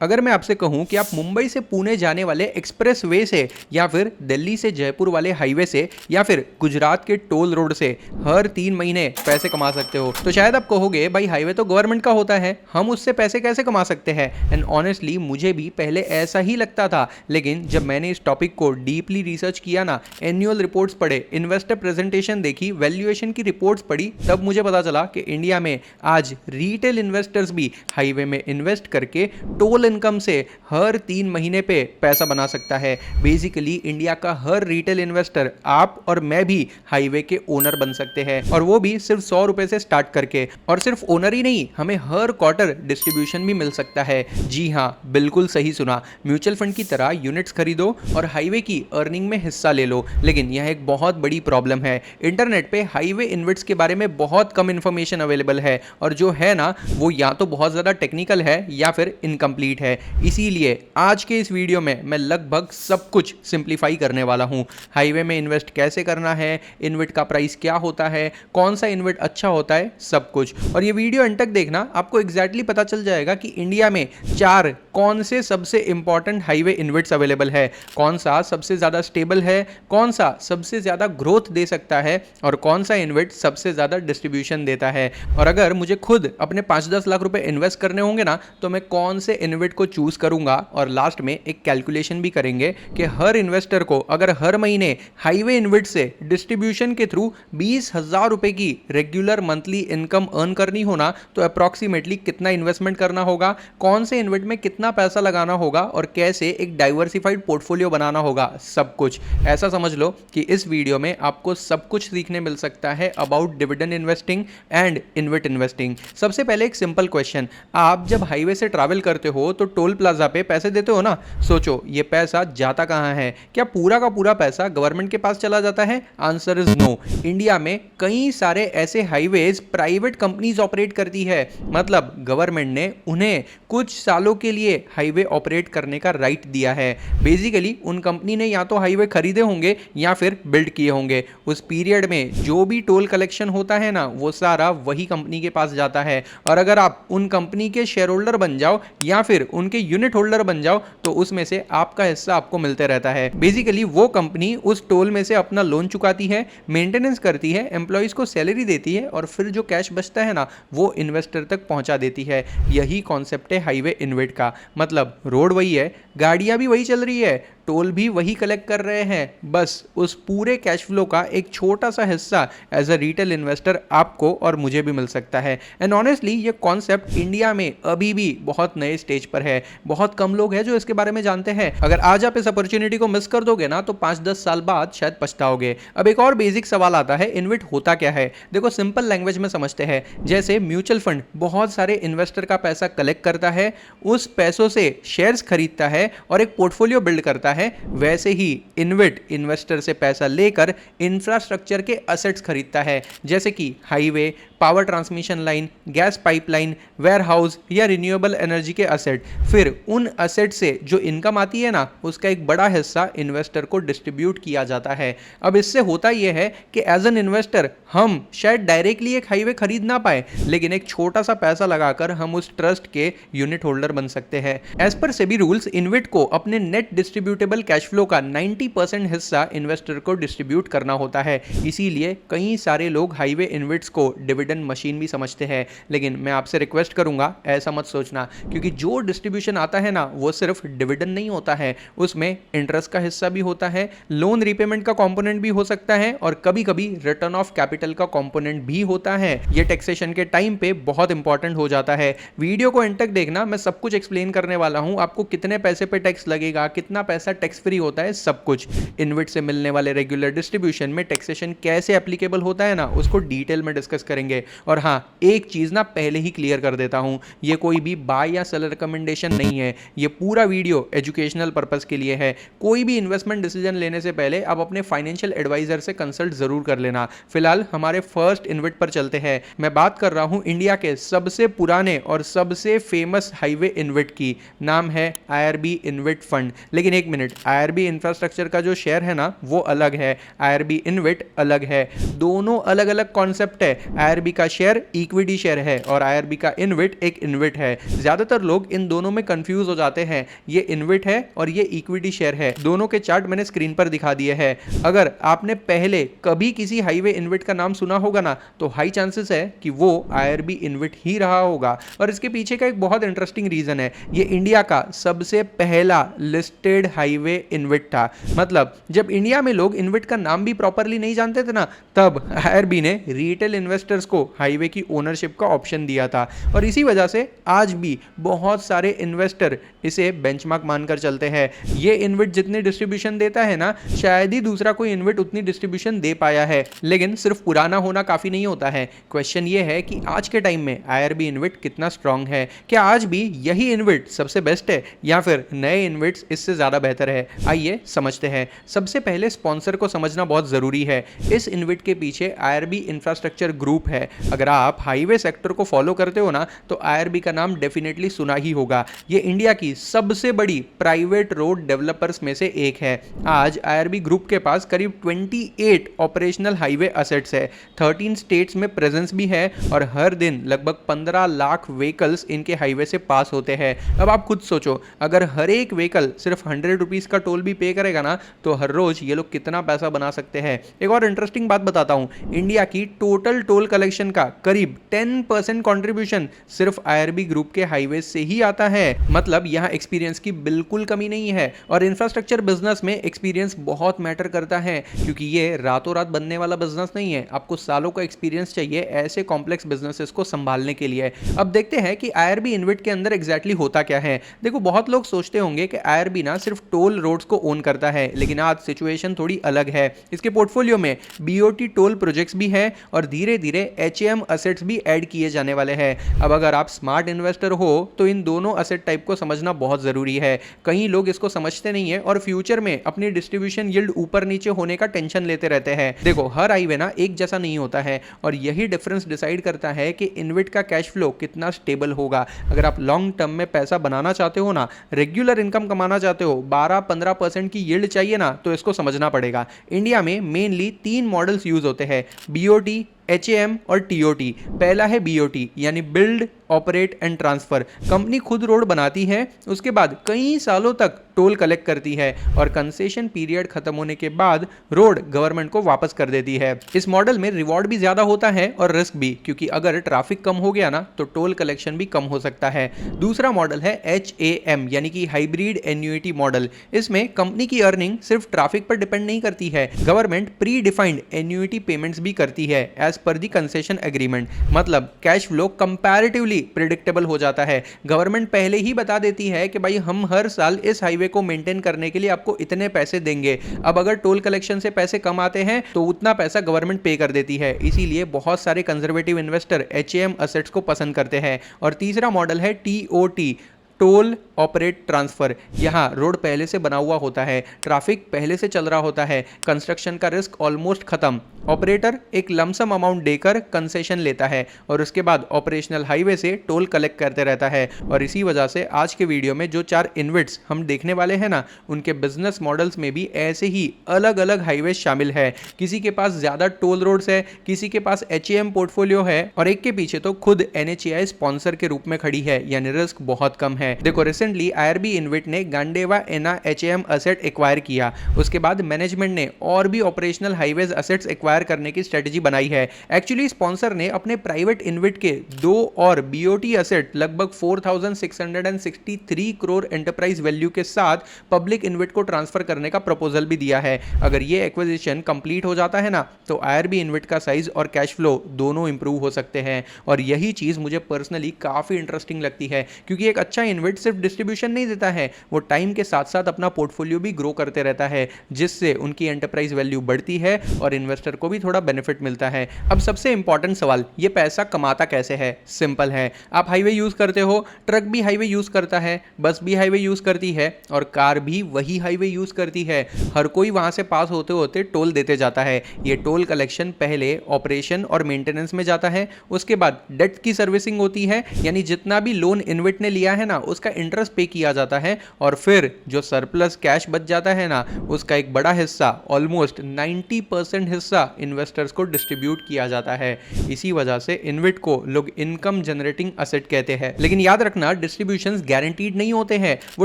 अगर मैं आपसे कहूं कि आप मुंबई से पुणे जाने वाले एक्सप्रेस वे से या फिर दिल्ली से जयपुर वाले हाईवे से या फिर गुजरात के टोल रोड से हर 3 महीने पैसे कमा सकते हो, तो शायद आप कहोगे भाई हाईवे तो गवर्नमेंट का होता है, हम उससे पैसे कैसे कमा सकते हैं। एंड ऑनेस्टली मुझे भी पहले ऐसा ही लगता था, लेकिन जब मैंने इस टॉपिक को डीपली रिसर्च किया ना, एनुअल रिपोर्ट्स पढ़े, इन्वेस्टर प्रेजेंटेशन देखी, वैल्यूएशन की रिपोर्ट्स पढ़ी, तब मुझे पता चला कि इंडिया में आज रिटेल इन्वेस्टर्स भी हाईवे में इन्वेस्ट करके टोल इनकम से हर 3 महीने पे पैसा बना सकता है। बेसिकली इंडिया का हर रिटेल इन्वेस्टर, आप और मैं भी हाईवे के ओनर बन सकते हैं, और वो भी सिर्फ 100 रुपए से स्टार्ट करके। और सिर्फ ओनर ही नहीं, हमें हर क्वार्टर डिस्ट्रीब्यूशन भी मिल सकता है। जी हाँ, बिल्कुल सही सुना, म्यूचुअल फंड की तरह यूनिट्स खरीदो और हाईवे की अर्निंग में हिस्सा ले लो। लेकिन यह एक बहुत बड़ी प्रॉब्लम है, इंटरनेट पे हाईवे इन्वेस्ट्स के बारे में बहुत कम इंफॉर्मेशन अवेलेबल है, और जो है ना वो या तो बहुत ज्यादा टेक्निकल है या फिर इनकम्प्लीट है। इसीलिए आज के इस वीडियो में मैं लगभग सब कुछ सिंप्लीफाई करने वाला हूं। हाईवे में इन्वेस्ट कैसे करना है, इन्वेट का प्राइस क्या होता है, कौन सा इन्वेट अच्छा होता है, सब कुछ। और ये वीडियो अंत तक देखना, आपको एग्जैक्टली पता चल जाएगा कि इंडिया में 4 कौन से सबसे इंपॉर्टेंट हाईवे इन्वेट्स अवेलेबल है, कौन सा सबसे ज्यादा स्टेबल है, कौन सा सबसे ज्यादा ग्रोथ दे सकता है, और कौन सा इन्वेट सबसे ज्यादा डिस्ट्रीब्यूशन देता है। और अगर मुझे खुद अपने 5-10 लाख रुपए इन्वेस्ट करने होंगे ना, तो मैं कौन से इन्वेट को चूज करूंगा। और लास्ट में एक कैलकुलेशन भी करेंगे कि हर इन्वेस्टर को अगर हर महीने हाईवे इन्वेट से डिस्ट्रीब्यूशन के थ्रू 20,000 रुपए की रेगुलर मंथली इनकम अर्न करनी होना, तो अप्रॉक्सीमेटली कितना इन्वेस्टमेंट करना होगा, कौन से इन्वेट में कितना पैसा लगाना होगा, और कैसे एक डाइवर्सिफाइड पोर्टफोलियो बनाना होगा, सब कुछ। ऐसा समझ लो कि इस वीडियो में आपको सब कुछ सीखने मिल सकता है about dividend investing and InvIT investing. सबसे पहले एक सिंपल क्वेश्चन, आप जब हाईवे से ट्रैवल करते हो तो टोल प्लाजा पे पैसे देते हो ना, सोचो ये पैसा जाता कहां है? क्या पूरा का पूरा पैसा गवर्नमेंट के पास चला जाता है? Answer is no. इंडिया में कई सारे ऐसे हाईवेज प्राइवेट कंपनीज ऑपरेट करती है, मतलब गवर्नमेंट ने उन्हें कुछ सालों के लिए हाईवे ऑपरेट करने का राइट दिया है। बेसिकली उन कंपनी ने या तो हाईवे खरीदे होंगे या फिर बिल्ड किए होंगे। उस पीरियड में जो भी टोल कलेक्शन होता है ना, वो सारा वही कंपनी के पास जाता है। और अगर आप उन कंपनी के शेयर होल्डर बन जाओ या फिर उनके यूनिट होल्डर बन जाओ, तो उसमें से आपका हिस्सा आपको मिलते रहता है। बेसिकली वो कंपनी उस टोल में से अपना लोन चुकाती है, मेंटेनेंस करती है, एम्प्लॉइज को सैलरी देती है, और फिर जो कैश बचता है ना, वो इन्वेस्टर तक पहुंचा देती है। यही कॉन्सेप्ट है हाईवे इन्वेट का। मतलब रोड वही है, गाड़ियां भी वही चल रही है, टोल भी वही कलेक्ट कर रहे हैं, बस उस पूरे कैश फ्लो का एक छोटा सा हिस्सा एज अ रिटेल इन्वेस्टर आपको और मुझे भी मिल सकता है। एंड ऑनेस्टली ये कॉन्सेप्ट इंडिया में अभी भी बहुत नए स्टेज पर है, बहुत कम लोग हैं जो इसके बारे में जानते हैं। अगर आज आप इस अपॉर्चुनिटी को मिस कर दोगे ना, तो 5-10 साल बाद शायद पछताओगे। अब एक और बेसिक सवाल आता है, इन्वेट होता क्या है? देखो सिंपल लैंग्वेज में समझते हैं। जैसे म्यूचुअल फंड बहुत सारे इन्वेस्टर का पैसा कलेक्ट करता है, उस पैसों से शेयर्स खरीदता है और एक पोर्टफोलियो बिल्ड करता है, वैसे ही इन्वेट इन्वेस्टर से पैसा लेकर इंफ्रास्ट्रक्चर के असेट्स खरीदता है, जैसे कि highway, power transmission line, gas pipeline, warehouse या रिन्यूएबल एनर्जी के असेट। फिर उन असेट से जो इनकम आती है ना, उसका एक बड़ा हिस्सा इन्वेस्टर को डिस्ट्रीब्यूट किया जाता है। अब इससे होता यह है कि एज एन इन्वेस्टर हम शायद डायरेक्टली एक हाईवे खरीद ना पाए, लेकिन एक छोटा सा पैसा लगाकर हम उस ट्रस्ट के यूनिट होल्डर बन सकते हैं। As per SEBI rules, InvIT को अपने नेट डिस्ट्रीब्यूटेबल कैश फ्लो का 90% हिस्सा इन्वेस्टर को डिस्ट्रीब्यूट करना होता है। इसीलिए कई सारे लोग हाईवे इन्वेट्स को डिविडेंड मशीन भी समझते हैं। लेकिन मैं आपसे रिक्वेस्ट करूंगा, ऐसा मत सोचना, क्योंकि जो डिस्ट्रीब्यूशन आता है ना, वो सिर्फ डिविडेंड नहीं होता है, उसमें इंटरेस्ट का हिस्सा भी होता है, लोन रीपेमेंट का कंपोनेंट भी हो सकता है, और कभी कभी रिटर्न ऑफ कैपिटल का कंपोनेंट भी होता है। ये टैक्सेशन के टाइम पे बहुत इंपॉर्टेंट हो जाता है। वीडियो को एंड तक देखना, मैं सब कुछ एक्सप्लेन करने वाला हूं, आपको कितने पैसे पे टैक्स लगेगा, कितना पैसा टैक्स फ्री होता है, सब कुछ। इन्वेट से मिलने वाले रेगुलर डिस्ट्रीब्यूशन में टैक्सेशन कैसे एप्लीकेबल होता है ना, उसको डिटेल में डिस्कस करेंगे। और हाँ, एक चीज ना पहले ही क्लियर कर देता हूं, ये कोई भी बाय या सेल रिकमेंडेशन नहीं है, ये पूरा वीडियो एजुकेशनल पर्पस के लिए है। कोई भी इन्वेस्टमेंट डिसीजन लेने से पहले आप अपने फाइनेंशियल एडवाइजर से कंसल्ट जरूर कर लेना। फिलहाल हमारे फर्स्ट इन्वेट पर चलते हैं। मैं बात कर रहा हूं इंडिया के सबसे पुराने और सबसे फेमस हाईवे इन्वेट की, नाम है IRB इन्वेट फंड। लेकिन एक मिनट, IRB इंफ्रास्ट्रक्चर का जो शेयर है ना, वो अलग है, IRB इन्वेट अलग है, दोनों अलग अलग कॉन्सेप्ट है। IRB आईआरबी का शेयर इक्विटी शेयर है और आईआरबी का इनविट एक इनविट है। ज्यादातर लोग इन दोनों में कंफ्यूज हो जाते हैं। ये इनविट है और ये इक्विटी शेयर है। दोनों के चार्ट मैंने स्क्रीन पर दिखा दिए हैं। अगर आपने पहले कभी किसी हाईवे इनविट का नाम सुना होगा ना, तो हाई चांसेस है कि वो आईआरबी इनविट ही रहा होगा। और इसके पीछे का एक बहुत इंटरेस्टिंग रीजन है, ये इंडिया का सबसे पहला लिस्टेड हाईवे इनविट था। मतलब जब इंडिया में लोग इनविट का नाम भी प्रॉपरली नहीं जानते थे ना, तब आईआरबी ने रिटेल इन्वेस्टर्स को हाईवे की ओनरशिप का ऑप्शन दिया था। और इसी वजह से आज भी बहुत सारे इन्वेस्टर इसे बेंचमार्क मानकर चलते हैं। ये इनविट जितनी डिस्ट्रीब्यूशन देता है ना, शायद ही दूसरा कोई इनविट उतनी डिस्ट्रीब्यूशन दे पाया है। लेकिन सिर्फ पुराना होना काफी नहीं होता है। क्वेश्चन ये है कि आज के टाइम में आईआरबी इनविट कितना स्ट्रांग है। क्या आज भी यही इनविट सबसे बेस्ट है या फिर नए इनविट्स इससे ज्यादा बेहतर है? आइए समझते हैं। सबसे पहले स्पॉन्सर को समझना बहुत जरूरी है। इस इनविट के पीछे आईआरबी इंफ्रास्ट्रक्चर ग्रुप है। अगर आप हाईवे सेक्टर को फॉलो करते हो ना, तो आईआरबी का नाम डेफिनेटली सुना ही होगा। ये इंडिया की सबसे बड़ी प्राइवेट रोड डेवलपर्स में से एक है। आज आईआरबी ग्रुप के पास करीब 28 ऑपरेशनल हाईवे असेट्स है। 13 स्टेट्स में प्रेजेंस भी है और हर दिन लगभग 15 लाख व्हीकल्स इनके हाईवे से पास होते हैं। अब आप खुद सोचो, अगर हर एक व्हीकल सिर्फ 100 रुपीज का टोल भी पे करेगा ना, तो हर रोज ये लोग कितना पैसा बना सकते हैं। एक और इंटरेस्टिंग बात बताता हूं, इंडिया की टोटल टोल कलेक्शन का करीब 10% कंट्रीब्यूशन सिर्फ आईआरबी ग्रुप के हाईवे से ही आता है। मतलब यहां एक्सपीरियंस की बिल्कुल कमी नहीं है। और इंफ्रास्ट्रक्चर बिजनेस में एक्सपीरियंस बहुत मैटर करता है, क्योंकि ये रातों रात बनने वाला बिजनेस नहीं है। आपको सालों का एक्सपीरियंस चाहिए ऐसे कॉम्प्लेक्स बिजनेसेस को संभालने के लिए। अब देखते हैं कि आईआरबी इनविट के अंदर एग्जैक्टली होता क्या है। देखो, बहुत लोग सोचते होंगे कि आईआरबी ना सिर्फ टोल रोड्स को ओन करता है, लेकिन आज सिचुएशन थोड़ी अलग है। इसके पोर्टफोलियो में बीओटी टोल प्रोजेक्ट्स भी है और धीरे धीरे एचएएम असेट्स भी ऐड किए जाने वाले हैं। अब अगर आप स्मार्ट इन्वेस्टर हो तो इन दोनों असेट टाइप को समझना बहुत जरूरी है। कई लोग इसको समझते नहीं है और फ्यूचर में अपनी डिस्ट्रीब्यूशन यील्ड ऊपर नीचे होने का टेंशन लेते रहते हैं। देखो, हर हाईवे ना एक जैसा नहीं होता है और यही डिफरेंस डिसाइड करता है कि इनविट का कैश फ्लो कितना स्टेबल होगा। अगर आप लॉन्ग टर्म में पैसा बनाना चाहते हो ना, रेगुलर इनकम कमाना चाहते हो, 12-15% की यील्ड चाहिए ना, तो इसको समझना पड़ेगा। इंडिया में मेनली 3 मॉडल्स यूज होते हैं, बीओटी, एचएएम और टीओटी। पहला है बीओटी यानी build operate and transfer. Company खुद रोड बनाती है, उसके बाद कई सालों तक टोल कलेक्ट करती है और कंसेशन पीरियड खत्म होने के बाद रोड गवर्नमेंट को वापस कर देती है। इस मॉडल में रिवॉर्ड भी ज्यादा होता है और रिस्क भी, क्योंकि अगर ट्रैफिक कम हो गया ना, तो टोल कलेक्शन भी कम हो सकता है। दूसरा मॉडल है एचएएम यानी कि हाइब्रिड एन्युइटी मॉडल। इसमें कंपनी की अर्निंग सिर्फ ट्रैफिक पर डिपेंड नहीं करती है, government pre defined annuity payments भी करती है एज पर दी कंसेशन एग्रीमेंट। मतलब कैश फ्लो कंपैरेटिवली प्रेडिक्टेबल हो जाता है। गवर्नमेंट पहले ही बता देती है कि भाई हम हर साल इस हाईवे को मेंटेन करने के लिए आपको इतने पैसे देंगे। अब अगर टोल कलेक्शन से पैसे कम आते हैं तो उतना पैसा गवर्नमेंट पे कर देती है। इसीलिए बहुत सारे कंजर्वेटिव इन्वेस्टर एचएएम असेट्स को पसंद करते हैं। और तीसरा मॉडल है टीओटी, टोल ऑपरेट ट्रांसफर। यहाँ रोड पहले से बना हुआ होता है, ट्रैफिक पहले से चल रहा होता है, कंस्ट्रक्शन का रिस्क ऑलमोस्ट खत्म। ऑपरेटर एक लमसम अमाउंट देकर कंसेशन लेता है और उसके बाद ऑपरेशनल हाईवे से टोल कलेक्ट करते रहता है। और इसी वजह से आज के वीडियो में जो 4 इनविट्स हम देखने वाले हैं ना, उनके बिजनेस मॉडल्स में भी ऐसे ही अलग अलग हाईवे शामिल है। किसी के पास ज्यादा टोल रोड्स है, किसी के पास एचएएम पोर्टफोलियो है और एक के पीछे तो खुद एनएचएआई स्पॉन्सर के रूप में खड़ी है, यानी रिस्क बहुत कम है। देखो, रिसेंटली आईआरबी इनविट ने गांडेवा एना एचएएम असेट एक्वायर किया। उसके बाद मैनेजमेंट ने और भी ऑपरेशनल हाईवेज असेट्स एक्वायर करने की स्ट्रेटजी बनाई है। एक्चुअली स्पॉन्सर ने अपने प्राइवेट इनविट के 2 और बीओटी असेट लगभग 4663 करोड़ एंटरप्राइज वैल्यू के साथ पब्लिक इनविट को ट्रांसफर करने का प्रपोजल भी दिया है। अगर ये एक्विजिशन कंप्लीट हो जाता है ना, तो आईआरबी इनविट का साइज और कैश फ्लो दोनों इंप्रूव हो सकते हैं। और यही चीज मुझे पर्सनली काफी इंटरेस्टिंग लगती है, क्योंकि एक अच्छा इनविट सिर्फ डिस्ट्रीब्यूशन नहीं देता है, वो टाइम के साथ साथ अपना पोर्टफोलियो भी ग्रो करते रहता है, जिससे उनकी एंटरप्राइज वैल्यू बढ़ती है और इन्वेस्टर को भी थोड़ा बेनिफिट मिलता है। अब सबसे इंपॉर्टेंट सवाल, ये पैसा कमाता कैसे है? सिंपल है, आप हाईवे यूज करते हो, ट्रक भी हाईवे यूज करता है, बस भी हाईवे यूज करती है और कार भी वही हाईवे यूज करती है। हर कोई वहां से पास होते होते टोल देते जाता है। ये टोल कलेक्शन पहले ऑपरेशन और मेंटेनेंस में जाता है, उसके बाद डेट की सर्विसिंग होती है, यानी जितना भी लोन इनविट ने लिया है ना, उसका इंटरेस्ट पे किया जाता है और फिर जो सरप्लस कैश बच जाता है ना, उसका एक बड़ा हिस्सा, ऑलमोस्ट 90% हिस्सा इन्वेस्टर्स को डिस्ट्रीब्यूट किया जाता है। इसी वजह से इन्वेट को लोग इनकम जनरेटिंग असेट कहते हैं। लेकिन याद रखना, डिस्ट्रीब्यूशंस गारंटीड नहीं होते हैं, वो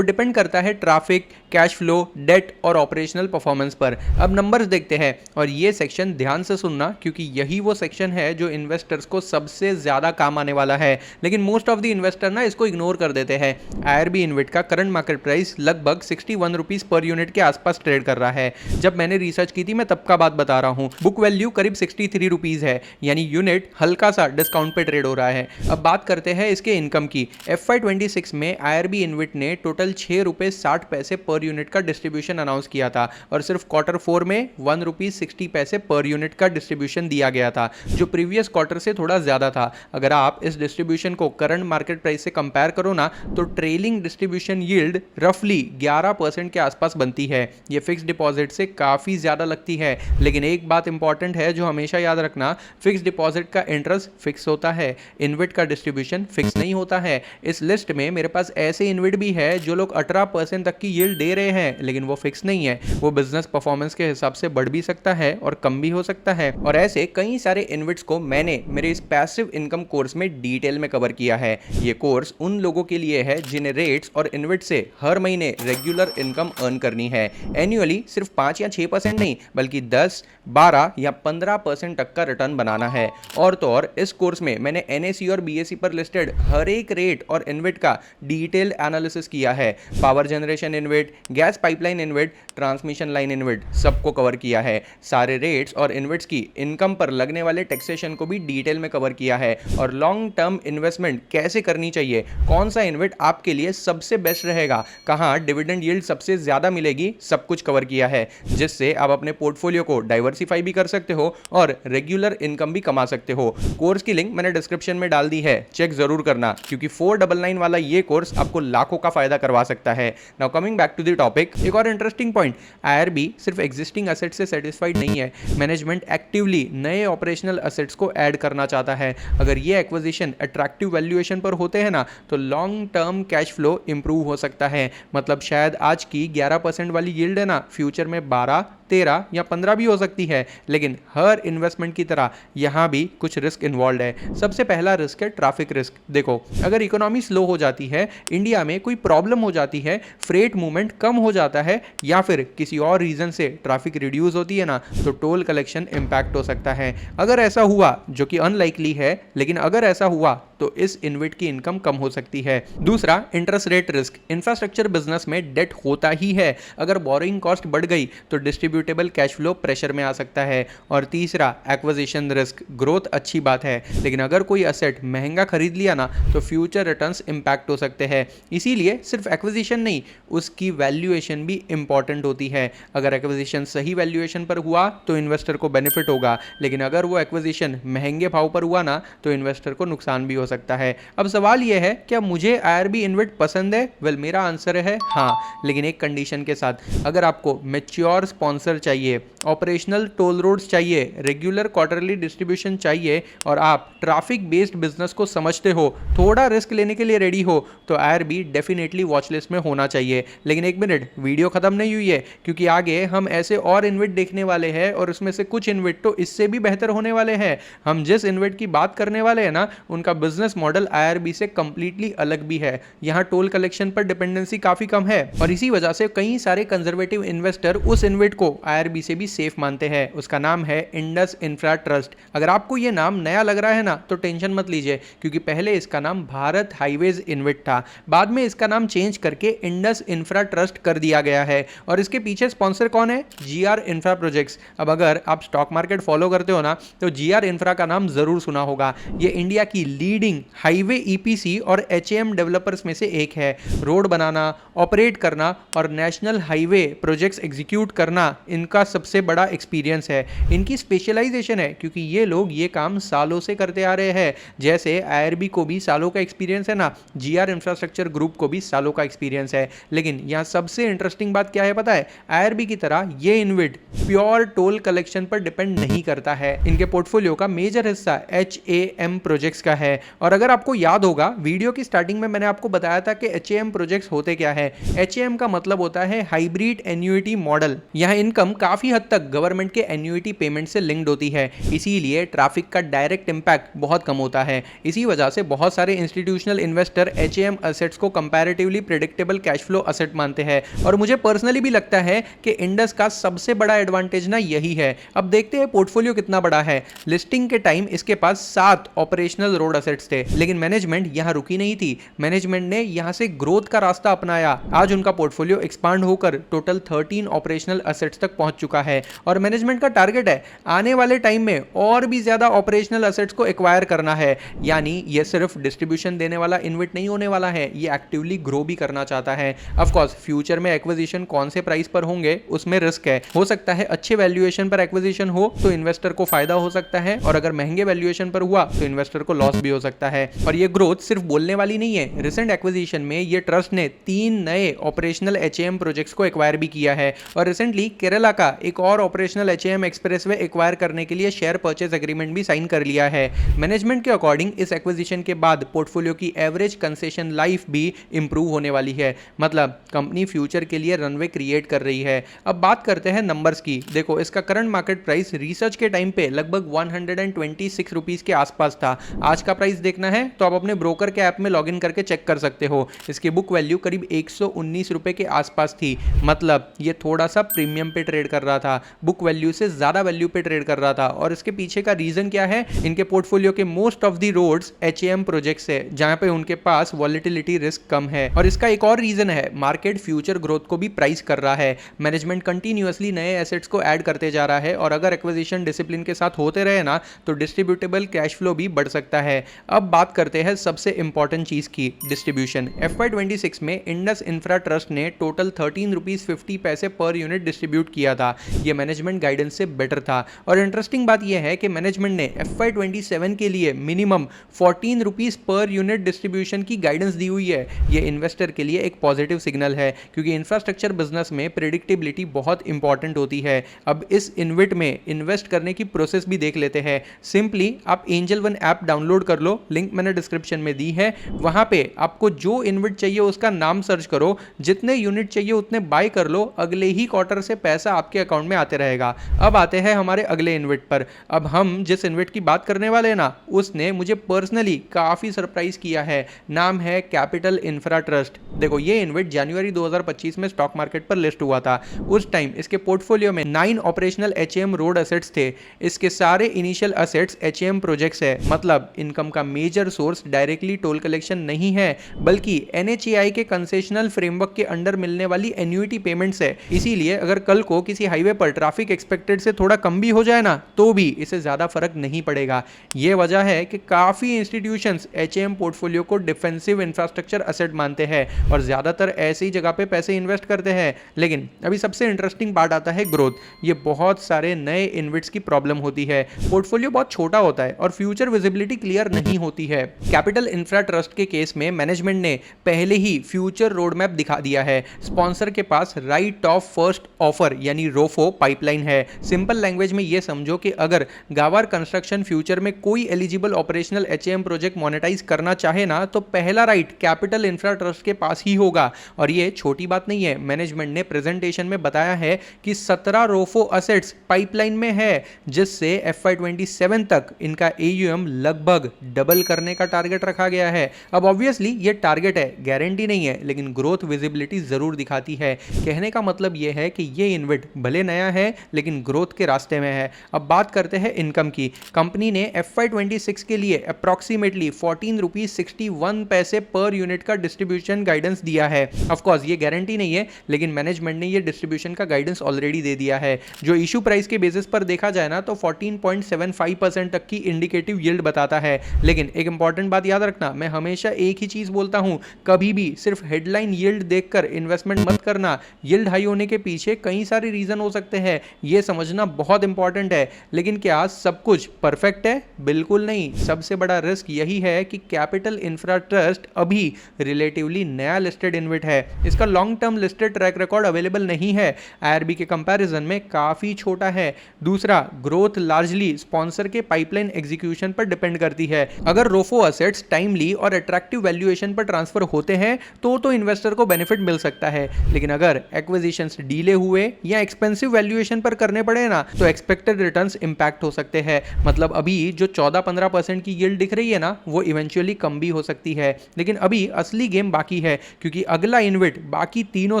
डिपेंड करता है ट्रैफिक, कैश फ्लो, डेट और ऑपरेशनल परफॉर्मेंस पर। अब नंबर्स देखते हैं और ये सेक्शन ध्यान से सुनना, क्योंकि यही वो सेक्शन है जो इन्वेस्टर्स को सबसे ज्यादा काम आने वाला है। लेकिन मोस्ट ऑफ द इन्वेस्टर ना इसको इग्नोर कर देते हैं। आईआरबी इन्वेट का करंट मार्केट प्राइस लगभग 61 रुपीज पर यूनिट के आसपास ट्रेड कर रहा है। जब मैंने रिसर्च की थी मैं तब का बात बता रहा हूं। बुक वैल्यू करीब 63 रुपीज है, यानी यूनिट हल्का सा डिस्काउंट पे ट्रेड हो रहा है। अब बात करते हैं इसके इनकम की। FY26 में आईआरबी इन्वेट ने टोटल 6 रुपए 60 पैसे पर यूनिट का डिस्ट्रीब्यूशन अनाउंस किया था और सिर्फ Q4 में 1 रुपीज 60 पैसे पर यूनिट का डिस्ट्रीब्यूशन दिया गया था, जो प्रीवियस क्वार्टर से थोड़ा ज्यादा था। अगर आप इस डिस्ट्रीब्यूशन को करंट मार्केट प्राइस से कंपेयर करो ना, तो ट्रेलिंग डिस्ट्रीब्यूशन यील्ड रफली 11% के आसपास बनती है। ये फिक्स डिपॉजिट से काफी ज्यादा लगती है, लेकिन एक बात इंपॉर्टेंट है जो हमेशा याद रखना, फिक्स डिपॉजिट का इंटरेस्ट फिक्स होता है, इन्वेट का डिस्ट्रीब्यूशन फिक्स नहीं होता है। इस लिस्ट में मेरे पास ऐसे इन्वेट भी है जो लोग 18% तक की यील्ड दे रहे हैं, लेकिन वो फिक्स नहीं है। वो बिजनेस परफॉर्मेंस के हिसाब से बढ़ भी सकता है और कम भी हो सकता है। और ऐसे कई सारे इन्वेट्स को मैंने मेरे इस पैसिव इनकम कोर्स में डिटेल में कवर किया है। ये कोर्स उन लोगों के लिए है जिन्हें रेट्स और इन्वेट से हर महीने रेगुलर इनकम अर्न करनी है। एनुअली सिर्फ 5 या 6% नहीं, बल्कि 10, 12 या 15% तक का रिटर्न बनाना है। और तो और इस कोर्स में मैंने NSE और BSE पर लिस्टेड हर एक रेट और इन्वेट का डिटेल एनालिसिस किया है। Power generation InvIT, gas pipeline InvIT, transmission line InvIT, सबको कवर किया है। सारे रेट्स और इन्वेट्स की इनकम पर लगने वाले टैक्सेशन को भी डिटेल में कवर किया है। और लॉन्ग टर्म इन्वेस्टमेंट कैसे करनी चाहिए, कौन सा इन्वेट आपके लिए सबसे बेस्ट रहेगा, कहां डिविडेंड यील्ड सबसे ज्यादा मिलेगी, सब कुछ कवर किया है, जिससे आप अपने पोर्टफोलियो को डाइवर्सिफाई भी कर सकते हो और रेगुलर इनकम भी कमा सकते हो। कोर्स की लिंक मैंने डिस्क्रिप्शन में डाल दी है, चेक जरूर करना, क्योंकि 499 वाला ये कोर्स आपको लाखों का फायदा करवा सकता है। Now coming back to the topic, एक और इंटरेस्टिंग पॉइंट, आईआरबी सिर्फ एग्जिस्टिंग एसेट से सेटिस्फाइड नहीं है। मैनेजमेंट एक्टिवली नए ऑपरेशनल एसेट्स को ऐड करना चाहता है। अगर ये एक्विजिशन अट्रैक्टिव वैल्यूएशन पर होते हैं ना, तो long term cash flow improve हो सकता है। मतलब शायद आज की 11% वाली यील्ड है ना, फ्यूचर में 12, 13 या 15 भी हो सकती है। लेकिन हर इन्वेस्टमेंट की तरह यहां भी कुछ रिस्क इन्वॉल्व है। सबसे पहला रिस्क है ट्रैफिक रिस्क। देखो, अगर इकोनॉमी स्लो हो जाती है, इंडिया में कोई प्रॉब्लम हो जाती है, फ्रेट मूवमेंट कम हो जाता है या फिर किसी और रीजन से ट्रैफिक रिड्यूस होती है ना, तो टोल कलेक्शन इंपैक्ट हो सकता है। अगर ऐसा हुआ, जो कि अनलाइकली है, लेकिन अगर ऐसा हुआ तो इस इन्वेट की इनकम कम हो सकती है। दूसरा, interest rate risk. Infrastructure business में डेट होता ही है। अगर बोरिंग कॉस्ट बढ़ गई तो डिस्ट्रीब्यूटेबल कैश फ्लो प्रेशर में आ सकता है। और तीसरा, एक्विजिशन रिस्क। ग्रोथ अच्छी बात है, लेकिन अगर कोई एसेट महंगा खरीद लिया ना, तो फ्यूचर रिटर्न्स इंपैक्ट हो सकते हैं। इसीलिए सिर्फ एक्विजिशन नहीं, उसकी वैल्यूएशन भी इंपॉर्टेंट होती है। अगर एक्विजिशन सही वैल्यूएशन पर हुआ तो इन्वेस्टर को बेनिफिट होगा, लेकिन अगर वो एक्विजिशन महंगे भाव पर हुआ ना, तो इन्वेस्टर को नुकसान भी हो सकता है। अब सवाल यह है, क्या मुझे आईआरबी इन्वेट पसंद है? वेल, मेरा आंसर है हाँ, लेकिन एक कंडीशन के साथ। अगर आपको मैच्योर स्पॉन्सर चाहिए, ऑपरेशनल टोल रोड्स चाहिए, रेगुलर क्वार्टरली डिस्ट्रीब्यूशन चाहिए और आप ट्रैफिक बेस्ड बिजनेस को समझते हो, थोड़ा रिस्क लेने के लिए रेडी हो, तो आईआरबी डेफिनेटली वॉच लिस्ट में होना चाहिए। लेकिन एक मिनट, वीडियो खत्म नहीं हुई है, क्योंकि आगे हम ऐसे और इन्वेट देखने वाले हैं और उसमें से कुछ इन्वेट तो इससे भी बेहतर होने वाले हैं। हम जिस इन्वेट की बात करने वाले हैं ना, उनका बिजनेस मॉडल आईआरबी से कंप्लीटली अलग भी है। यहाँ टोल कलेक्शन पर डिपेंडेंसी काफी कम है और इसी वजह से कई सारे कंजर्वेटिव इन्वेस्टर उस इन्वेट को आईआरबी से भी सेफ मानते हैं। उसका नाम है इंडस इंफ्रा ट्रस्ट। अगर आपको यह नाम नया लग रहा है ना, तो टेंशन मत लीजिए, क्योंकि पहले इसका नाम भारत हाईवेज इन्वेट था, बाद में इसका नाम चेंज करके इंडस इंफ्रा ट्रस्ट कर दिया गया है। और इसके पीछे स्पॉन्सर कौन है? GR infra projects. अब अगर आप स्टॉक मार्केट फॉलो करते हो ना, तो जीआर इंफ्रा का नाम जरूर सुना होगा। ये इंडिया की लीडिंग हाईवे ईपीसी और एचएएम डेवलपर्स में से एक है। रोड बनाना, ऑपरेट करना और नेशनल हाईवे प्रोजेक्ट्स एग्जीक्यूट करना, इनका सबसे बड़ा एक्सपीरियंस है, इनकी स्पेशलाइजेशन है, क्योंकि ये लोग ये काम सालों से करते आ रहे हैं। जैसे आईआरबी को भी सालों का एक्सपीरियंस है ना, जीआर इंफ्रास्ट्रक्चर ग्रुप को भी सालों का एक्सपीरियंस है। लेकिन यहाँ सबसे इंटरेस्टिंग बात क्या है पता है, आईआरबी की तरह ये इन्विट प्योर टोल कलेक्शन पर डिपेंड नहीं करता है। इनके पोर्टफोलियो का मेजर हिस्सा HAM प्रोजेक्ट्स का है। और अगर आपको याद होगा, वीडियो की स्टार्टिंग में मैंने आपको बताया था कि HAM प्रोजेक्ट्स होते क्या है। HAM का मतलब होता है हाइब्रिड एन्युइटी मॉडल। यहाँ इनकम काफी हद तक गवर्नमेंट के एन्युइटी पेमेंट से लिंक्ड होती है, इसीलिए ट्रैफिक का डायरेक्ट इंपैक्ट बहुत कम होता है। इसी वजह से बहुत सारे इंस्टीट्यूशनल इन्वेस्टर HAM असेट्स को comparatively predictable cash flow asset मानते हैं। और मुझे पर्सनली भी लगता है कि इंडस का सबसे बड़ा एडवांटेज ना यही है। अब देखते हैं पोर्टफोलियो कितना बड़ा है। लिस्टिंग के टाइम इसके पास 7 ऑपरेशनल रोड असेट्स थे, लेकिन मैनेजमेंट यहां रुकी नहीं थी। मैनेजमेंट ने यहां से ग्रोथ का रास्ता अपनाया। आज उनका पोर्टफोलियो एक्सपांड होकर टोटल 13 ऑपरेशनल असेट्स तक पहुंच चुका है। और मैनेजमेंट का टारगेट है आने वाले टाइम में और भी ज्यादा ऑपरेशनल असेट्स को एक्वायर करना है। यानी ये सिर्फ डिस्ट्रीब्यूशन देने वाला इन्विट नहीं होने वाला है, ये एक्टिवली ग्रो भी करना चाहता है। ऑफ कोर्स फ्यूचर में एक्विजिशन कौन से प्राइस पर होंगे उसमें रिस्क है। हो सकता है अच्छे वैल्यूएशन पर एक्विजिशन हो तो इन्वेस्टर को फायदा हो सकता है, और अगर महंगे वैल्यूएशन पर हुआ तो इन्वेस्टर को लॉस भी हो सकता है। और ये ग्रोथ सिर्फ बोलने वाली नहीं है। रिसेंट एक्विजिशन में ये ट्रस्ट ने 3 नए ऑपरेशनल HAM प्रोजेक्ट्स को एक्वायर भी किया है। और रिसेंटली केरला का एक और ऑपरेशनल HAM एक्सप्रेसवे एक्वायर करने के लिए शेयर परचेज एग्रीमेंट भी साइन कर लिया है। मैनेजमेंट के अकॉर्डिंग इस एक्विजिशन के बाद पोर्टफोलियो की एवरेज कंसेशन लाइफ भी इंप्रूव होने वाली है। मतलब कंपनी फ्यूचर के लिए रनवे क्रिएट कर रही है। अब बात करते हैं नंबर्स की। देखो, इसका करंट मार्केट प्राइस रिसर्च के टाइम पे लगभग 126 रुपीस के आसपास था। आज का प्राइस देखना है तो आप अपने ब्रोकर के ऐप में लॉगिन करके चेक कर सकते हो। इसकी बुक वैल्यू करीब 119 रुपए के आसपास थी। मतलब ये थोड़ा सा प्रीमियम पे ट्रेड कर रहा था, बुक वैल्यू से ज्यादा वैल्यू पे ट्रेड कर रहा था। और इसके पीछे का रीजन क्या है, इनके पोर्टफोलियो के most of the roads HAM projects है, जहां पे उनके पास वॉलेटिलिटी रिस्क कम है। और इसका एक और रीजन है, मार्केट फ्यूचर ग्रोथ को भी प्राइस कर रहा है। मैनेजमेंट कंटिन्यूअसली नए एसेट्स को ऐड करते जा रहा है, और अगर एक्विजिशन डिसिप्लिन के साथ होते रहे ना तो डिस्ट्रीब्यूटेबल कैश फ्लो भी बढ़ सकता है। अब बात करते हैं सबसे इंपॉर्टेंट चीज की, डिस्ट्रीब्यूशन। FY26 में इंडस इंफ्रा ट्रस्ट ने टोटल 13 रुपीज 50 पैसे पर यूनिट डिस्ट्रीब्यूट किया था। यह मैनेजमेंट गाइडेंस से बेटर था। और इंटरेस्टिंग बात यह है कि मैनेजमेंट ने FY27 के लिए minimum 14 rupees per unit distribution की गाइडेंस दी हुई है। यह इन्वेस्टर के लिए एक पॉजिटिव सिग्नल है, क्योंकि इंफ्रास्ट्रक्चर बिजनेस में प्रेडिक्टेबिलिटी बहुत इंपॉर्टेंट होती है। अब इस इन्विट में इन्वेस्ट करने की प्रोसेस भी देख लेते हैं। सिंपली आप एंजल वन ऐप डाउनलोड कर लो, लिंक मैंने डिस्क्रिप्शन में दी है। वहां पे आपको जो इन्विट चाहिए उसका नाम सर्च करो, जितने यूनिट चाहिए उतने बाय कर लो, अगले ही क्वार्टर से पैसा आपके अकाउंट में आते रहेगा। अब आते हैं हमारे अगले इन्विट पर। अब हम जिस इन्विट की बात करने वाले हैं ना, उसने मुझे पर्सनली काफी सरप्राइज किया है। नाम है कैपिटल इंफ्रा ट्रस्ट। देखो, ये इन्विट जनवरी 2025 में स्टॉक मार्केट पर लिस्ट हुआ था। उस टाइम इसके पोर्टफोलियो में 9 ऑपरेशनल HAM रोड असेट्स थे। इसके सारे इनिशियल असेट्स HAM प्रोजेक्ट्स है। मतलब इनकम का major source directly toll collection नहीं है, बल्कि NHAI के कंसेशनल फ्रेमवर्क के अंडर मिलने वाली एन्युइटी पेमेंट्स है। इसीलिए अगर कल को किसी हाईवे पर ट्रैफिक एक्सपेक्टेड से थोड़ा कम भी हो जाए ना, तो भी इसे ज्यादा फर्क नहीं पड़ेगा। यह वजह है कि काफी इंस्टीट्यूशंस HAM पोर्टफोलियो को डिफेंसिव इंफ्रास्ट्रक्चर असेट मानते हैं और ज्यादातर ऐसी जगह पे पैसे इन्वेस्ट करते हैं। लेकिन अभी सबसे इंटरेस्टिंग पार्ट आता है ग्रोथ। ये बहुत सारे नए इन्विट्स की प्रॉब्लम होती है। पोर्टफोलियो बहुत छोटा होता है और फ्यूचर विजिबिलिटी क्लियर नहीं होती है। कैपिटल इंफ्रा ट्रस्ट के केस में मैनेजमेंट ने पहले ही फ्यूचर रोड मैप दिखा दिया है। स्पॉन्सर के पास राइट ऑफ फर्स्ट ऑफर यानी रोफो पाइपलाइन है। सिंपल लैंग्वेज में यह समझो कि अगर गावार कंस्ट्रक्शन फ्यूचर में कोई eligible operational HAM project monetise करना चाहे ना, तो पहला राइट कैपिटल इंफ्रा ट्रस्ट के पास ही होगा। और ये छोटी बात नहीं है। मैनेजमेंट ने प्रेजेंटेशन में बताया है कि 17 रोफो असेट्स पाइपलाइन में है, जिससे FY27 तक इनका AUM लगभग डबल करने का टारगेट रखा गया है। अब ऑब्वियसली ये टारगेट है, गारंटी नहीं है, लेकिन ग्रोथ विजिबिलिटी जरूर दिखाती है। कहने का मतलब यह है कि ये इन्विट भले नया है लेकिन ग्रोथ के रास्ते में है। अब बात करते हैं इनकम की। कंपनी ने FY26 के लिए अप्रॉक्सीमेटली 14 रुपीज 61 पैसे पर यूनिट का डिस्ट्रीब्यूशन गाइडेंस दिया है। ऑफ कोर्स ये गारंटी नहीं है, लेकिन मैनेजमेंट ने ये डिस्ट्रीब्यूशन का गाइडेंस ऑलरेडी दे दिया है। जो इशू प्राइस के बेसिस पर देखा जाए ना, तो 14.75% तक की इंडिकेटिव यील्ड बताता है। लेकिन एक इंपॉर्टेंट बात याद रखना, मैं हमेशा एक ही चीज बोलता हूं, कभी भी सिर्फ हेडलाइन यील्ड देखकर इन्वेस्टमेंट मत करना। यील्ड हाई होने के पीछे कई सारे रीजन हो सकते हैं, ये समझना बहुत इंपॉर्टेंट है। लेकिन क्या सब कुछ परफेक्ट है? बिल्कुल नहीं। सबसे बड़ा रिस्क यही है कि कैपिटल इंफ्रा ट्रस्ट अभी रिलेटिवली नया लिस्टेड इन्वेट है, इसका long term listed track record available नहीं है, आईआरबी के कंपैरिजन में काफी छोटा है। दूसरा, ग्रोथ लार्जली स्पॉन्सर के पाइपलाइन एग्जीक्यूशन पर डिपेंड करती है। अगर रोफो असेट्स टाइमली और अट्रैक्टिव वैल्यूएशन पर ट्रांसफर होते हैं तो इन्वेस्टर को बेनिफिट मिल सकता है। लेकिन अगर एक्विजिशंस डीले हुए या एक्सपेंसिव वैल्यूएशन पर करने पड़े ना, तो एक्सपेक्टेड रिटर्न्स इंपैक्ट हो सकते हैं। मतलब अभी जो 14-15% की यील्ड दिख रही है ना, वो इवेंचुअली कम भी हो सकती है। लेकिन अभी असली गेम बाकी है, क्योंकि अगला इन्वेट बाकी तीनों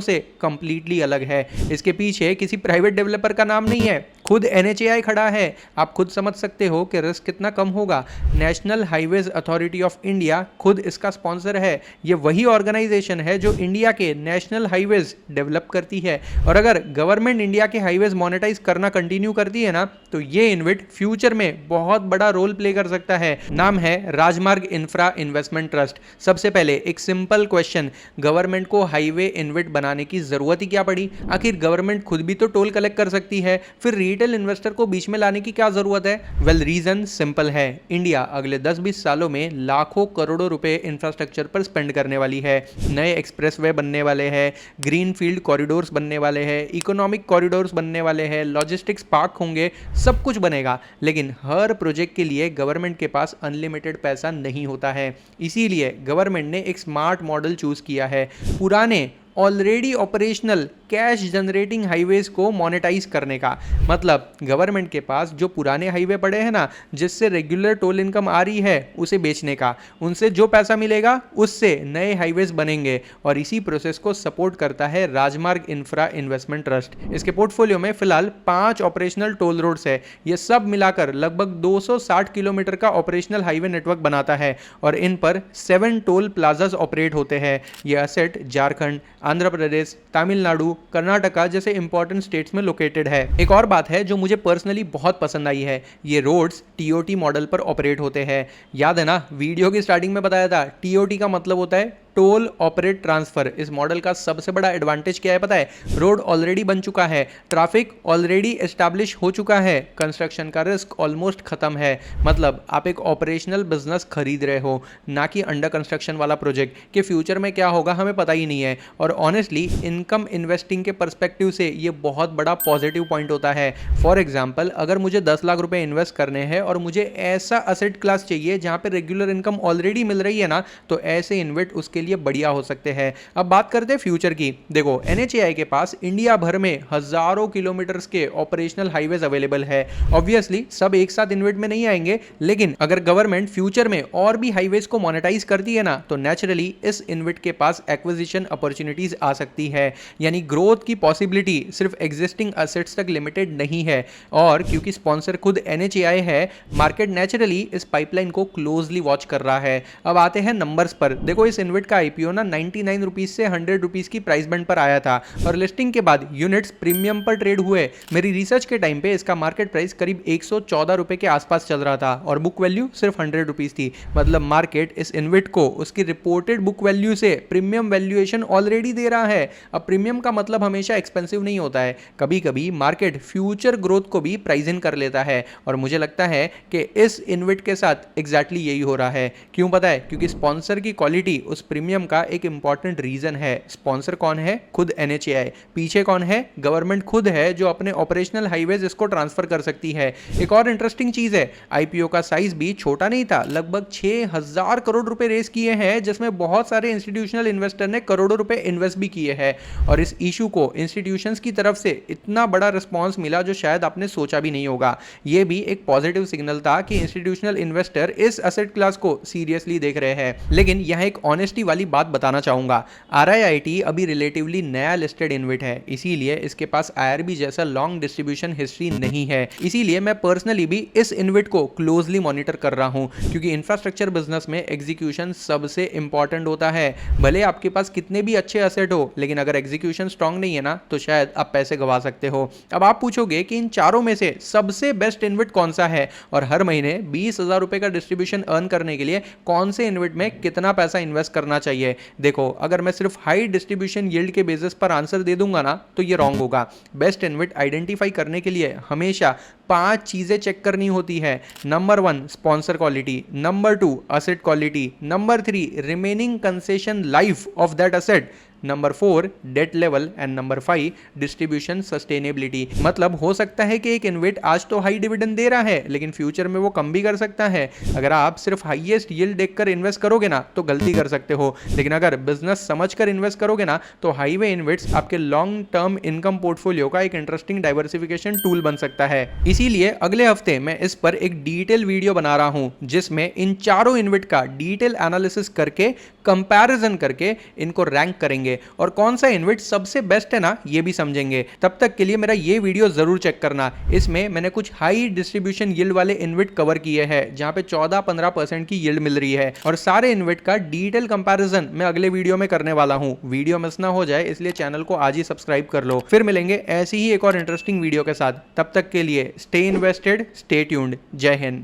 से कंप्लीटली अलग है। इसके पीछे किसी प्राइवेट डेवलपर का नाम नहीं है, खुद NHAI खड़ा है। आप खुद समझ सकते हो कि रिस्क कितना कम होगा। National highways authority of India खुद इसका स्पॉन्सर है। ये वही ऑर्गेनाइजेशन है जो इंडिया के नेशनल हाईवेज डेवलप करती है। और अगर गवर्नमेंट इंडिया के हाईवेज मोनेटाइज करना कंटिन्यू करती है ना, तो ये इन्वेट फ्यूचर में बहुत बड़ा रोल प्ले कर सकता है। नाम है राजमार्ग इंफ्रा इन्वेस्टमेंट ट्रस्ट। सबसे पहले एक सिंपल क्वेश्चन, गवर्नमेंट को हाईवे इन्वेट बनाने की जरूरत ही क्या पड़ी? आखिर गवर्नमेंट खुद भी तो टोल कलेक्ट कर सकती है, फिर रिटेल इन्वेस्टर को बीच में लाने की क्या जरूरत है? वेल, रीजन सिंपल है। इंडिया अगले 10-20 सालों में लाखों करोड़ों रुपए इंफ्रास्ट्रक्चर पर स्पेंड करने वाली है। नए एक्सप्रेसवे बनने वाले हैं, ग्रीन फील्ड कॉरिडोर्स बनने वाले हैं, इकोनॉमिक कॉरिडोर्स बनने वाले हैं, लॉजिस्टिक्स पार्क होंगे, सब कुछ बनेगा। लेकिन हर प्रोजेक्ट के लिए गवर्नमेंट के पास अनलिमिटेड पैसा नहीं होता है। इसीलिए गवर्नमेंट ने एक स्मार्ट मॉडल चूज किया है, पुराने already operational cash generating highways को मोनेटाइज करने का। मतलब गवर्नमेंट के पास जो पुराने हाईवे पड़े हैं ना, जिससे रेगुलर टोल इनकम आ रही है, उसे बेचने का। उनसे जो पैसा मिलेगा उससे नए हाईवेज बनेंगे। और इसी प्रोसेस को सपोर्ट करता है राजमार्ग इंफ्रा इन्वेस्टमेंट ट्रस्ट। इसके पोर्टफोलियो में फिलहाल 5 ऑपरेशनल टोल रोड्स है। ये सब मिलाकर लगभग 260 किलोमीटर का ऑपरेशनल हाईवे नेटवर्क बनाता है और इन पर 7 टोल प्लाजाज ऑपरेट होते हैं। ये असेट झारखंड, आंध्र प्रदेश, तमिलनाडु, कर्नाटका जैसे इंपॉर्टेंट स्टेट्स में लोकेटेड है। एक और बात है जो मुझे पर्सनली बहुत पसंद आई है, ये रोड्स TOT मॉडल पर ऑपरेट होते हैं। याद है ना, वीडियो की स्टार्टिंग में बताया था, TOT का मतलब होता है टोल ऑपरेट ट्रांसफर। इस मॉडल का सबसे बड़ा एडवांटेज क्या है पता है? रोड ऑलरेडी बन चुका है, ट्रैफिक ऑलरेडी एस्टैब्लिश हो चुका है, कंस्ट्रक्शन का रिस्क ऑलमोस्ट खत्म है। मतलब आप एक ऑपरेशनल बिजनेस खरीद रहे हो, ना कि अंडर कंस्ट्रक्शन वाला प्रोजेक्ट के फ्यूचर में क्या होगा हमें पता ही नहीं है। और ऑनेस्टली इनकम इन्वेस्टिंग के परस्पेक्टिव से ये बहुत बड़ा पॉजिटिव पॉइंट होता है। फॉर एग्जाम्पल, अगर मुझे 10 लाख रुपए इन्वेस्ट करने हैं और मुझे ऐसा असेट क्लास चाहिए जहां पे रेगुलर इनकम ऑलरेडी मिल रही है ना, तो ऐसे इन्वेस्ट उसके लिए बढ़िया हो सकते हैं। अब बात करते हैं फ्यूचर की। देखो, NHAI के पास इंडिया भर में हजारों किलोमीटर्स के ऑपरेशनल हाईवेज अवेलेबल है। ऑब्वियसली सब एक साथ इन्वेट में नहीं आएंगे, लेकिन अगर गवर्नमेंट फ्यूचर में और भी हाईवेज को मोनेटाइज करती है ना, तो नेचुरली इस इन्वेट के पास एक्विजिशन अपॉर्चुनिटीज आ सकती है। यानी ग्रोथ की पॉसिबिलिटी सिर्फ एग्जिस्टिंग असेट्स तक लिमिटेड नहीं है। और क्योंकि स्पॉन्सर खुद NHAI है, मार्केट नेचुरली इस पाइपलाइन को क्लोजली वॉच कर रहा है। अब आते हैं नंबर्स पर। देखो, इस इन्वेट का IPO ना 99 रुपीज से 100 रुपीज की प्राइस बैंड पर आया था और लिस्टिंग के बाद यूनिट्स प्रीमियम पर ट्रेड हुए। मेरी रिसर्च के टाइम पे इसका मार्केट प्राइस करीब 114 रुपए के आसपास चल रहा था और बुक वैल्यू सिर्फ 100 रुपीज थी। मतलब मार्केट इस इन्वेट को उसकी रिपोर्टेड बुक वैल्यू से प्रीमियम वैल्यूएशन ऑलरेडी दे रहा है। अब प्रीमियम का मतलब हमेशा एक्सपेंसिव नहीं होता है, कभी कभी मार्केट फ्यूचर ग्रोथ को भी प्राइस इन कर लेता है। और मुझे लगता है कि इस इन्वेट के साथ एग्जैक्टली यही हो रहा है। क्यों पता है? क्योंकि स्पॉन्सर की क्वालिटी उस प्रीमियम का एक इंपॉर्टेंट रीजन है। स्पॉन्सर कौन है? खुद NHAI। पीछे कौन है? गवर्नमेंट खुद है, जो अपने ऑपरेशनल हाईवेज इसको ट्रांसफर कर सकती है। एक और इंटरेस्टिंग चीज है, IPO का साइज भी छोटा नहीं था। लगभग 6000 करोड़ रुपए रेस किए हैं, जिसमें बहुत सारे इंस्टीट्यूशनल इन्वेस्टर ने करोड़ों रुपए इन्वेस्ट भी किए हैं। और इस इशू को इंस्टीट्यूशंस की तरफ से इतना बड़ा रिस्पॉन्स मिला जो शायद आपने सोचा भी नहीं होगा। यह भी एक पॉजिटिव सिग्नल था कि इंस्टीट्यूशनल इन्वेस्टर इस एसेट क्लास को सीरियसली देख रहे हैं। लेकिन यहां एक ऑनेस्टी वाली बात बताना चाहूंगा, RIIT अभी रिलेटिवली नया लिस्टेड इन्वेट है, इसीलिए इसके पास IRB जैसा लॉन्ग डिस्ट्रीब्यूशन हिस्ट्री नहीं है। इसीलिए मैं पर्सनली भी इस इन्वेट को क्लोजली मॉनिटर कर रहा हूं, क्योंकि इंफ्रास्ट्रक्चर बिजनेस में एग्जीक्यूशन सबसे इंपॉर्टेंट होता है। भले आपके पास कितने भी अच्छे एसेट हो, लेकिन अगर एग्जीक्यूशन स्ट्रांग नहीं है ना, तो शायद आप पैसे गवा सकते हो। अब आप पूछोगे कि इन चारों में से सबसे बेस्ट इन्वेट कौन सा है, और हर महीने 20,000 रुपए का डिस्ट्रीब्यूशन अर्न करने के लिए कौन से इन्वेट में कितना पैसा इन्वेस्ट करना चाहिए। देखो, अगर मैं सिर्फ हाई डिस्ट्रीब्यूशन यील्ड के बेसिस पर आंसर दे दूंगा ना तो ये रॉन्ग होगा। बेस्ट इन्वेट आइडेंटिफाई करने के लिए हमेशा 5 चीजें चेक करनी होती है। Number 1 sponsor quality, number 2 asset quality, number 3 remaining concession life of that asset, number 4 debt level and number 5 distribution sustainability. मतलब हो सकता है कि एक इन्वेट आज तो हाई डिविडेंड दे रहा है लेकिन फ्यूचर में वो कम भी कर सकता है। अगर आप सिर्फ हाईएस्ट यील्ड देखकर इन्वेस्ट करोगे ना तो गलती कर सकते हो, लेकिन अगर बिजनेस समझकर इन्वेस्ट करोगे ना तो हाईवे इन्वेट्स आपके लॉन्ग टर्म इनकम पोर्टफोलियो का एक इंटरेस्टिंग डाइवर्सिफिकेशन टूल बन सकता है। इसीलिए अगले हफ्ते मैं इस पर एक डिटेल वीडियो बना रहा हूं जिसमें इन चारों इन्वेट का डिटेल एनालिसिस करके कंपैरिजन करके इनको रैंक करेंगे और कौन सा इन्वेट सबसे बेस्ट है ना ये भी समझेंगे। तब तक के लिए मेरा ये वीडियो जरूर चेक करना। इसमें मैंने कुछ हाई डिस्ट्रीब्यूशन यील्ड वाले इन्वेट कवर किए हैं जहां पे 14-15% की यील्ड मिल रही है और सारे इन्वेट का डिटेल कंपैरिजन मैं अगले वीडियो में करने वाला हूं। वीडियो मिस ना हो जाए इसलिए चैनल को आज ही सब्सक्राइब कर लो। फिर मिलेंगे ऐसी ही एक और इंटरेस्टिंग वीडियो के साथ। तब तक के लिए स्टे इन्वेस्टेड, स्टे ट्यून्ड। जय हिंद।